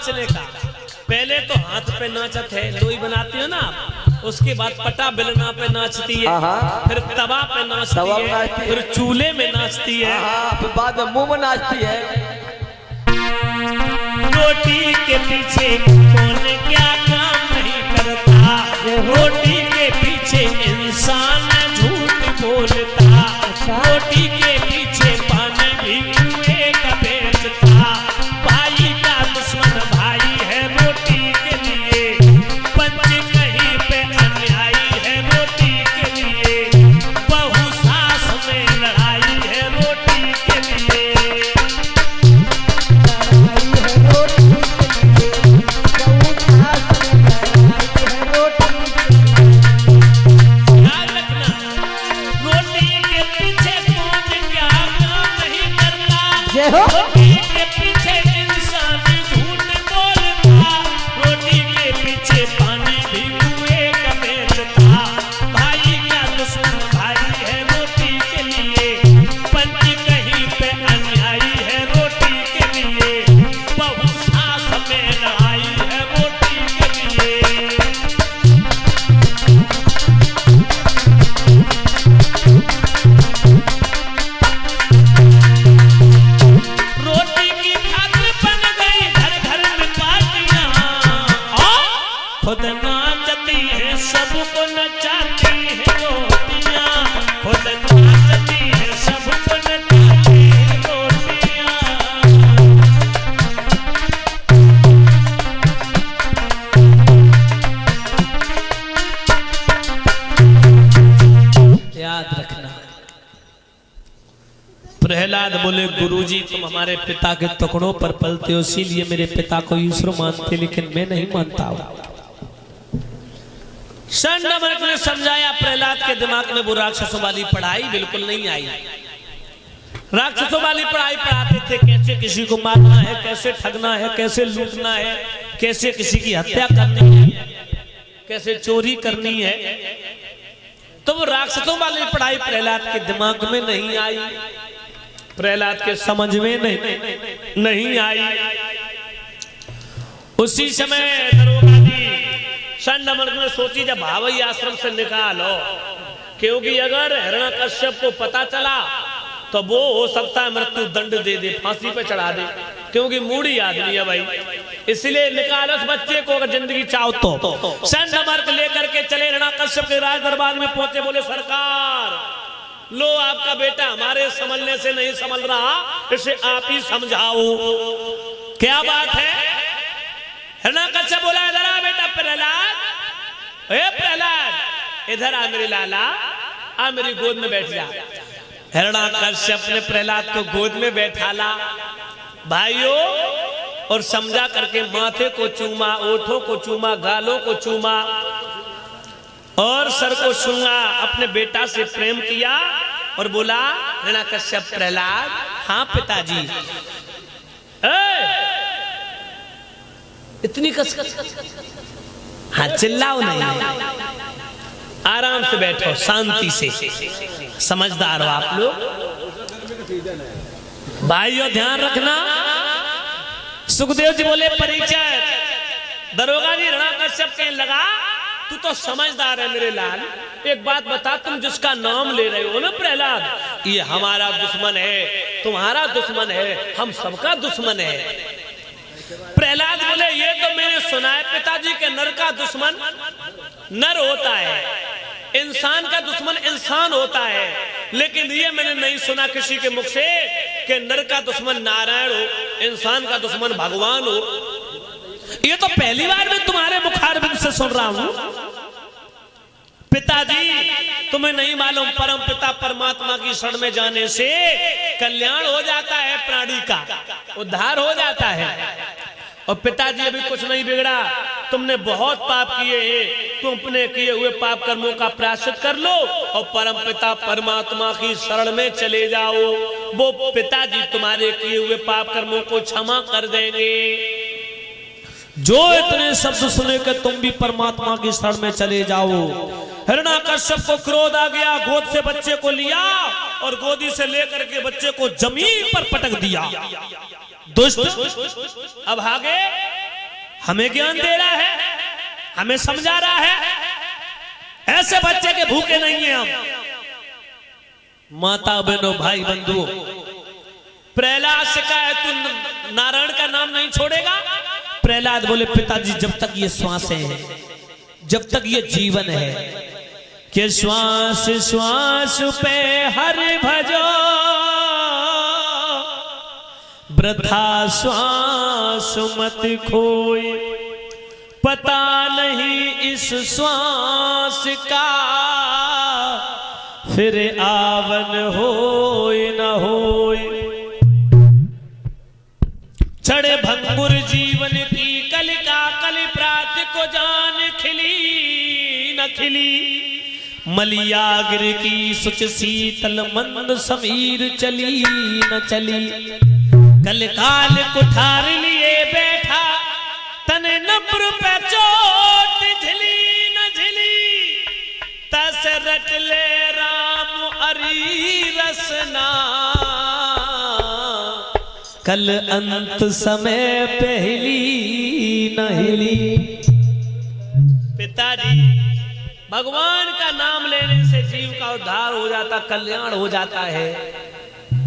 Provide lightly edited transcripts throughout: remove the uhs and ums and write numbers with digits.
नाचने का। पहले तो हाथ पे नाचत है, लोई बनाती हो ना, उसके बाद पटा बेलना पे नाचती है, फिर तवा पे नाचती है, फिर चूल्हे में नाचती है, फिर बाद में मुंह में नाचती है। रोटी के पीछे कौन क्या काम नहीं करता, रोटी के पीछे इंसान झूठ बोलता, रोटी के पीछे पानी भी कुएं का बेचता, भाई का दुश्मन भाई है रोटी के लिए, पंच कहीं पे अन्यायी है रोटी के लिए, बहू सास में लड़ाई है रोटी के लिए। रोटी के पीछे इंसान झूठ बोलता, रोटी के पीछे पानी भी कुएं का बेचता, भाई का दुश्मन भाई है रोटी के लिए, पंच कहीं पे अन्यायी है रोटी के लिए, बहू सास में लड़ाई है रोटी के लिए। खुद नाचती है सबको नचाती है रोटियां, खुद नाचती है सबको नचाती है रोटियां। याद रखना, प्रहलाद बोले गुरुजी तुम हमारे पिता के टुकड़ों पर पलते हो, इसीलिए मेरे पिता को ईश्वर मानते, लेकिन मैं नहीं मानता हूं। संडमर्क ने समझाया, प्रहलाद के दिमाग में वो राक्षसों वाली पढ़ाई बिल्कुल नहीं आई। राक्षसों वाली पढ़ाई पढ़ाते थे, कैसे किसी को मारना है, कैसे ठगना है, कैसे लूटना है, कैसे किसी की हत्या करनी है, कैसे चोरी करनी है। तो वो राक्षसों वाली पढ़ाई प्रहलाद के दिमाग में नहीं आई, प्रहलाद के समझ में नहीं आई। उसी समय दरोगा जी संडमर्क ने सोची, जब भावई आश्रम से निकालो, क्योंकि अगर हिरण्यकश्यप को पता चला तो वो हो सकता है मृत्यु दंड दे दे, फांसी पे चढ़ा दे, क्योंकि मूढ़ी आदमी है भाई, इसलिए निकालो उस बच्चे को अगर जिंदगी चाहो तो। संडमर्क लेकर के चले हिरण्यकश्यप के राज दरबार में पहुंचे, बोले सरकार लो आपका बेटा हमारे समझने से नहीं समझ रहा, इसे आप ही समझाओ क्या बात है। हिरण्यकश्यप बोला, इधर आ बेटा प्रहलाद, ए प्रहलाद इधर आ मेरे लाला, आ मेरी गोद में बैठ जा। हिरण्यकश्यप ने प्रहलाद को गोद में बैठाला भाइयों, और समझा करके माथे को चूमा, ओठों को चूमा, गालों को चूमा और सर को छूंगा, अपने बेटा से प्रेम किया और बोला, हिरण्यकश्यप प्रहलाद, हाँ पिताजी। इतनी कस हाँ चिल्लाओ नहीं, आराम से बैठो, शांति से, समझदार हो आप लोग भाइयों, ध्यान रखना। सुखदेव जी बोले, परिचय दरोगा जी हिरण्यकश्यप कहने लगा, तू तो समझदार है मेरे लाल, एक बात बता, तुम जिसका नाम ले रहे हो ना प्रहलाद, ये हमारा दुश्मन है, तुम्हारा दुश्मन है, हम सबका दुश्मन है। प्रहलाद बोले, ये तो मैंने सुना है पिताजी के नर का दुश्मन नर होता है, इंसान का दुश्मन इंसान होता है, लेकिन ये मैंने नहीं सुना किसी के मुख से कि नर का दुश्मन नारायण हो, इंसान का दुश्मन भगवान हो। ये तो पहली बार मैं तुम्हारे मुखारबिंद से सुन रहा हूं। पिताजी तुम्हें नहीं मालूम, परम पिता परमात्मा की शरण में जाने से कल्याण हो जाता है, प्राणी का उद्धार हो जाता है। और पिताजी अभी कुछ नहीं बिगड़ा, तुमने बहुत पाप किए हैं, तुम अपने किए हुए पाप कर्मों का प्रायश्चित कर लो और परम पिता परमात्मा की शरण में चले जाओ, वो पिताजी तुम्हारे किए हुए पाप कर्मों को क्षमा कर देंगे। जो इतने शब्द सुने कि तुम भी परमात्मा की शरण में चले जाओ। हिरण्यकश्यप को क्रोध आ गया, गोद से बच्चे को लिया और गोदी से लेकर के बच्चे को जमीन पर पटक दिया। दुष्ट अब आगे हमें ज्ञान दे रहा है, हमें समझा रहा है। ऐसे बच्चे के भूखे नहीं हैं हम। माता बहनों भाई बंधुओं, प्रहलाद से कहा है तू नारायण का नाम नहीं छोड़ेगा। प्रहलाद बोले पिताजी जब तक ये श्वासें हैं, जब तक ये जीवन है, कि श्वास श्वास पे हरि भजो, वृथा श्वास मत खोए, पता नहीं इस श्वास का फिर आवन होए न होए। चढ़े भंगुर जीवन की कलिका, कलि प्रात को जान खिली न खिली, मलियागिर की सुच शीतल मंद समीर चली न चली। कल काल कुठार लिए बैठा, तने नब्र पे चोट झिली न झिली, तस रट ले राम अरी रसना, कल अंत समय पहली न हिली। पिताजी भगवान का नाम लेने से जीव का उद्धार हो जाता, कल्याण हो जाता है।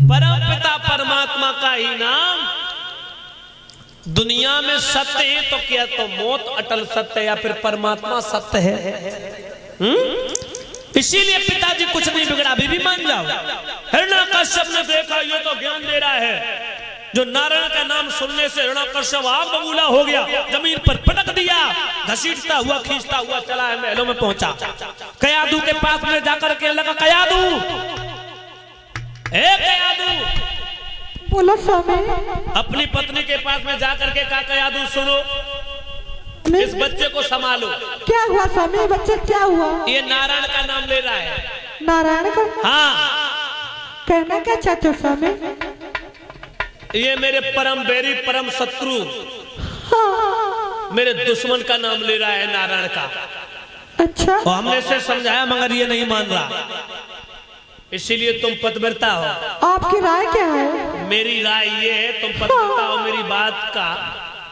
परम पिता परमात्मा का ही नाम दुनिया में सत्य है तो क्या, तो मौत अटल सत्य है या फिर परमात्मा सत्य है। इसीलिए पिताजी कुछ नहीं बिगड़ा, अभी भी मान जाओ। हिरण्यकश्यप ने देखा ये तो ज्ञान दे रहा है, जो नारायण का नाम सुनने से हिरण्यकश्यप आग बबूला हो गया, जमीन पर पटक दिया, घसीटता हुआ खींचता हुआ चला है, महलों में पहुंचा। कयादू के पास में जाकर के लगा, कयादू कयादू बोलो स्वामी। अपनी पत्नी के पास में जाकर के कहा, कयादू सुनो, इस बच्चे को संभालो। क्या हुआ स्वामी, बच्चे क्या हुआ? ये नारायण का नाम ले रहा है। नारायण का? हाँ। कहना क्या चाहते हो स्वामी? ये मेरे परम बैरी परम शत्रु, हाँ। मेरे दुश्मन का नाम ले रहा है नारायण का। अच्छा। और हमने इसे समझाया मगर ये नहीं मान रहा, इसीलिए तुम पतिव्रता हो। आपकी राय क्या है? मेरी राय ये है, तुम पतिव्रता हो, मेरी बात का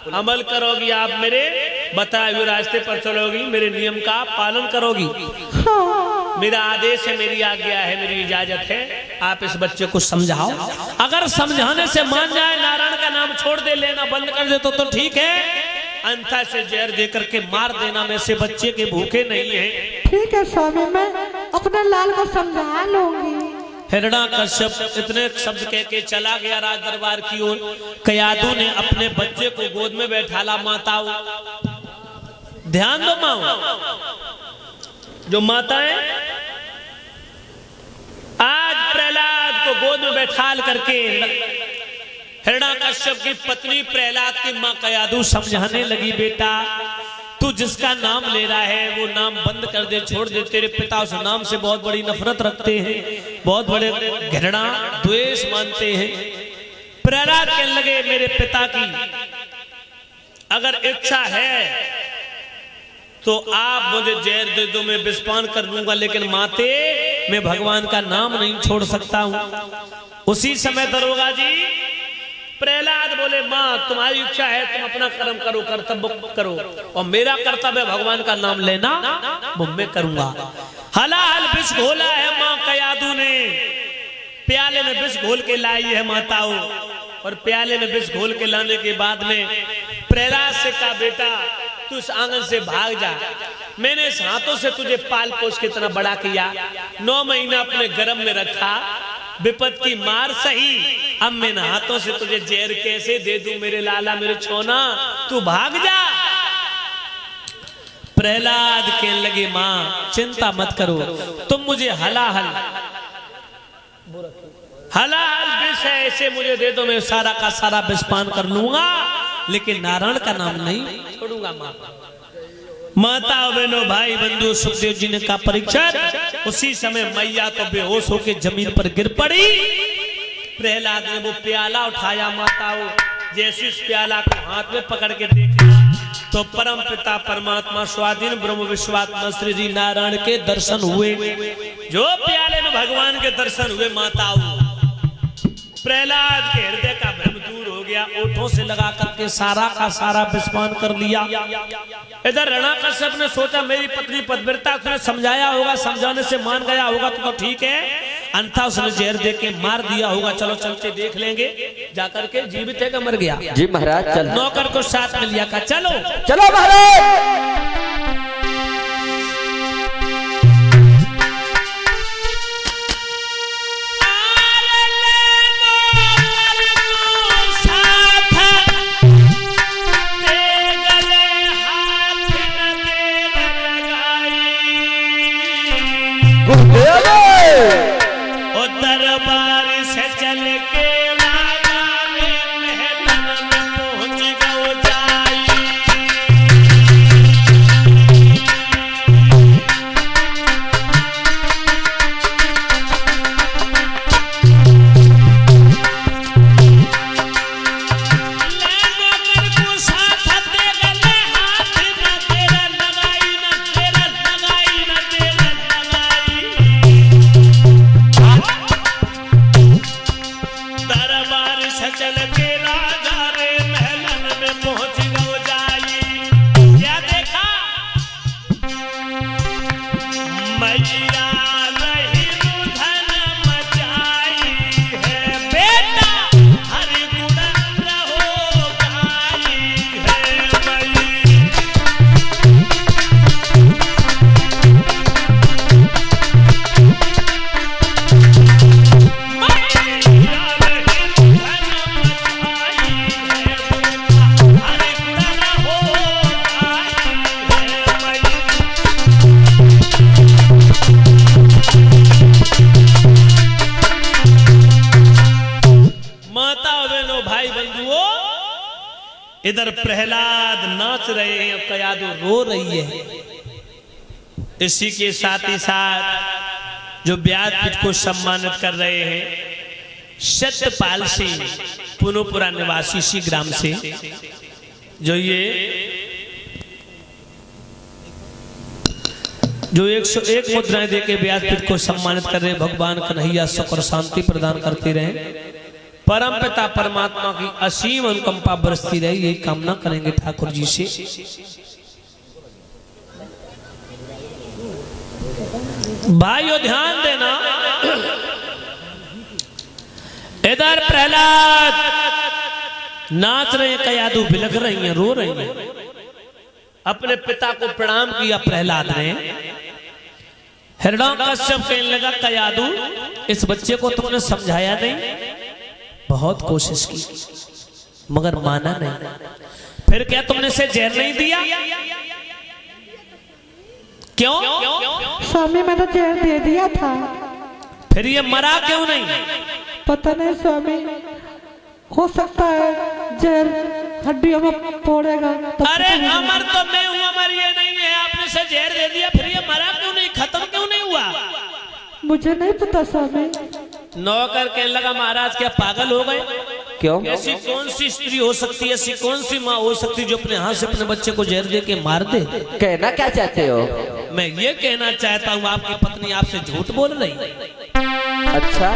अमल करोगी, आप मेरे बताए हुए रास्ते पर चलोगी, मेरे नियम का पालन करोगी। हाँ। मेरा आदेश है, मेरी आज्ञा है, मेरी इजाजत है, आप इस बच्चे को समझाओ। अगर समझाने से मान जाए, नारायण का नाम छोड़ दे, लेना बंद कर दे तो ठीक है, अन्यथा से जहर दे करके मार देना। में से बच्चे के भूखे नहीं है। ठीक है स्वामी, मैं अपने लाल को समझा लूंगी। हिरण्यकश्यप इतने शब्द कह के चला गया राज दरबार की ओर। कयादू ने अपने बच्चे को गोद में बैठाला। माताओं ध्यान दो, माओ जो माताएं आज प्रहलाद को गोद में बैठाल करके हिरण्यकश्यप की पत्नी प्रहलाद की मां कयादू समझाने लगी, बेटा तू जिसका नाम ले रहा है वो नाम बंद कर दे, छोड़ दे। तेरे पिता उस नाम से बहुत बड़ी नफरत रखते हैं, बहुत बड़े घृणा द्वेष मानते हैं। प्रहलाद कहने लगे, मेरे पिता की अगर इच्छा है तो आप मुझे जहर दे दो, मैं विषपान कर लूंगा, लेकिन माते मैं भगवान का नाम नहीं छोड़ सकता हूं। उसी समय दरोगा जी प्रहलाद बोले, माँ तुम्हारी इच्छा है, तुम अपना कर्म करो, कर्तव्य करो, और मेरा कर्तव्य भगवान का नाम लेना वो मैं करूंगा। हलाहल विष घोला है माँ कयादू ने, प्याले में विष घोल के लाई है माताओं, और प्याले में विष घोल के लाने के बाद में प्रहलाद से कहा, बेटा तू इस आंगन से भाग जा, मैंने इस हाथों से तुझे पाल पोष के इतना बड़ा किया, 9 महीना अपने गर्भ में रखा, विपद की मार सही, अब मैं हाथों से तुझे जहर कैसे दे दूं, मेरे लाला मेरे छोना, तू भाग जा। प्रहलाद कहने लगे, मां चिंता मत करो, तुम मुझे हलाहल विष है ऐसे मुझे दे दो, मैं सारा का सारा विषपान कर लूंगा, लेकिन नारायण का नाम नहीं छोड़ूंगा। मां माता बहनों भाई बंधु सुखदेव जी ने कहा, परीक्षित उसी समय मैया तो बेहोश होकर जमीन पर गिर पड़ी। प्रहलाद ने वो प्याला उठाया, माताओं जैसे इस प्याला को हाथ में पकड़ के देखा तो परम पिता परमात्मा स्वाधीन ब्रह्म विश्वात्मा श्री जी नारायण के दर्शन हुए। जो प्याले में भगवान के दर्शन हुए, माताओं प्रहलाद के हृदय का भ्रम दूर हो गया, ओठों से लगा करके सारा का सारा विस्मान कर लिया। इधर हिरण्यकश्यप ने सोचा मेरी पत्नी पतिव्रता, उसने समझाया होगा, समझाने से मान गया होगा तो ठीक है, अन्यथा उसने जहर दे के मार दिया होगा। चलो चलते देख लेंगे जाकर के, जीवित है कि मर गया। जी महाराज चल। नौकर को साथ में लिया का चलो चलो महाराज। दरबार से चल के राजा ने महल में पहुंच गओ जाई। नौकर को साथ दे गले हाथ न तेरा लगाई, न तेरा लगाई, न तेरा लगाई। दरबार से चल के राजा रे महलन में पहुंच गओ जाई। क्या देखा? मैया रही रुधन मचाई है, बेटा हरि गुण रहो गाई है। माता बहनों भाई बंधुओं, इधर प्रहलाद नाच रहे हैं, कयादू रो रही है। इसी के साथ ही साथ जो व्यासपीठ को सम्मानित कर रहे हैं सत्यपाल सिंह, पुनपुरा निवासी इसी ग्राम से, जो 101 मुद्राएं देके व्यासपीठ को सम्मानित कर रहे। भगवान कन्हैया सुख और शांति प्रदान करते रहे, परम पिता परमात्मा की असीम अनुकंपा बरसती रहे, यही कामना करेंगे ठाकुर जी से। भाइयों ध्यान देना, इधर प्रहलाद नाच रहे हैं, कयादू बिलख रही हैं, रो रही हैं। अपने पिता को प्रणाम किया प्रहलाद ने। हिरण्यकश्यप कहने लगा कयादू इस बच्चे को तुमने समझाया नहीं? बहुत कोशिश की मगर माना नहीं। फिर क्या तुमने इसे जहर नहीं दिया? क्यों? स्वामी मैंने जहर दे दिया था। फिर ये मरा क्यों नहीं? पता नहीं स्वामी, हो सकता है जहर हड्डियों में फोड़ेगा। अरे अमर तो मैं हूं, अमर ये नहीं है। आपने इसे जहर दे दिया, फिर ये मरा क्यों नहीं, खत्म क्यों नहीं हुआ? मुझे नहीं पता स्वामी। नौकर कहने लगा महाराज क्या पागल हो गए? क्यों? ऐसी कौन सी स्त्री हो सकती है, ऐसी कौन सी माँ हो सकती है जो अपने हाथ से अपने बच्चे को जहर दे के मार दे? कहना क्या चाहते हो? मैं ये कहना चाहता हूँ आपकी पत्नी आपसे झूठ बोल रही। अच्छा